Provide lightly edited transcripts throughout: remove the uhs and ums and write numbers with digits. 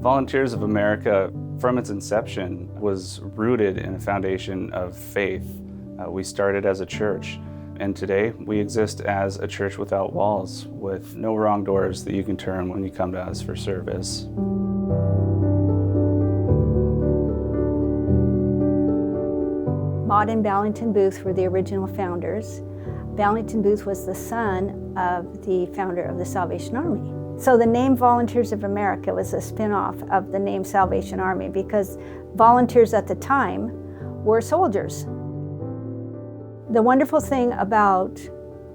Volunteers of America, from its inception, was rooted in a foundation of faith. We started as a church, and today we exist as a church without walls, with no wrong doors that you can turn when you come to us for service. Maud and Ballington Booth were the original founders. Ballington Booth was the son of the founder of the Salvation Army. So the name Volunteers of America was a spin-off of the name Salvation Army because volunteers at the time were soldiers. The wonderful thing about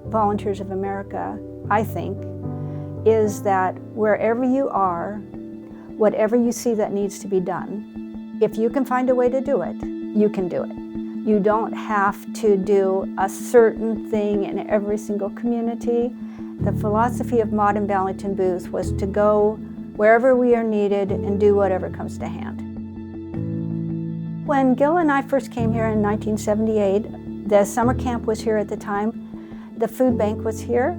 Volunteers of America, I think, is that wherever you are, whatever you see that needs to be done, if you can find a way to do it, you can do it. You don't have to do a certain thing in every single community. The philosophy of Maud and Ballington Booth was to go wherever we are needed and do whatever comes to hand. When Gil and I first came here in 1978, the summer camp was here at the time. The food bank was here.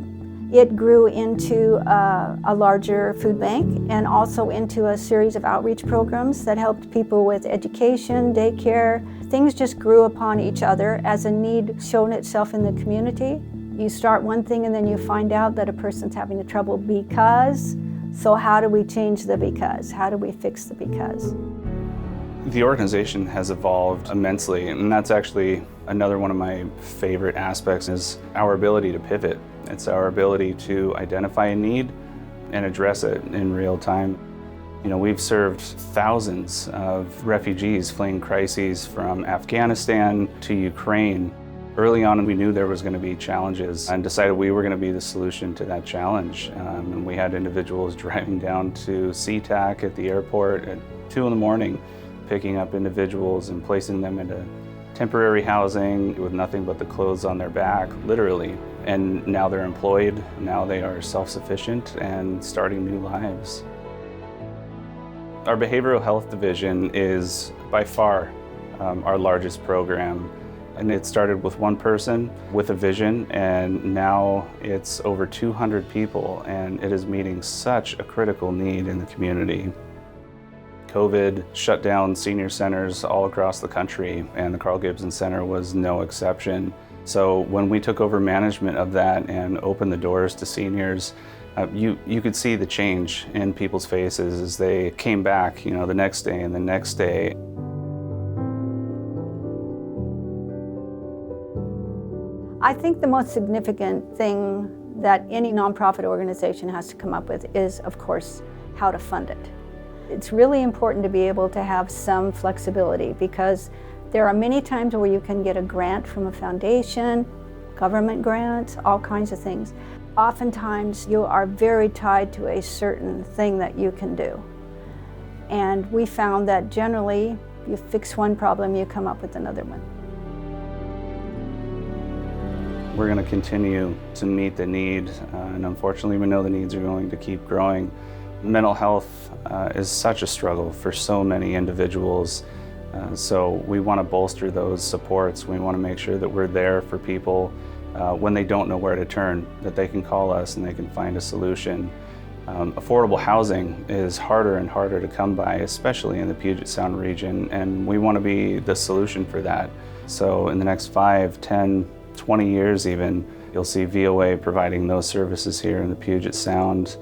It grew into a larger food bank and also into a series of outreach programs that helped people with education, daycare. Things just grew upon each other as a need shown itself in the community. You start one thing and then you find out that a person's having a trouble because, so how do we change the because? How do we fix the because? The organization has evolved immensely, and that's actually another one of my favorite aspects is our ability to pivot. It's our ability to identify a need and address it in real time. You know, we've served thousands of refugees fleeing crises from Afghanistan to Ukraine. Early on, we knew there was going to be challenges and decided we were going to be the solution to that challenge. And we had individuals driving down to SeaTac at the airport at 2 in the morning, picking up individuals and placing them into temporary housing with nothing but the clothes on their back, literally. And now they're employed, now they are self-sufficient and starting new lives. Our behavioral health division is by far our largest program. And it started with one person with a vision, and now it's over 200 people, and it is meeting such a critical need in the community. COVID shut down senior centers all across the country, and the Carl Gibson Center was no exception. So when we took over management of that and opened the doors to seniors, you could see the change in people's faces as they came back, the next day and the next day. I think the most significant thing that any nonprofit organization has to come up with is, of course, how to fund it. It's really important to be able to have some flexibility because there are many times where you can get a grant from a foundation, government grants, all kinds of things. Oftentimes you are very tied to a certain thing that you can do. And we found that generally, you fix one problem, you come up with another one. We're going to continue to meet the need, and unfortunately we know the needs are going to keep growing. Mental health is such a struggle for so many individuals, so we want to bolster those supports. We want to make sure that we're there for people when they don't know where to turn, that they can call us and they can find a solution. Affordable housing is harder and harder to come by, especially in the Puget Sound region, and we want to be the solution for that. So in the next 5, 10, 20 years even, you'll see VOA providing those services here in the Puget Sound.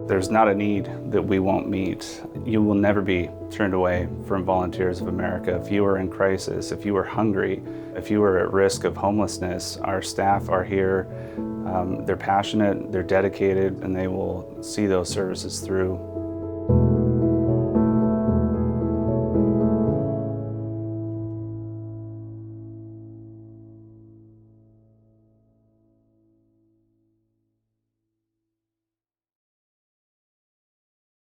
There's not a need that we won't meet. You will never be turned away from Volunteers of America. If you are in crisis, if you are hungry, if you are at risk of homelessness, our staff are here. They're passionate, they're dedicated, and they will see those services through.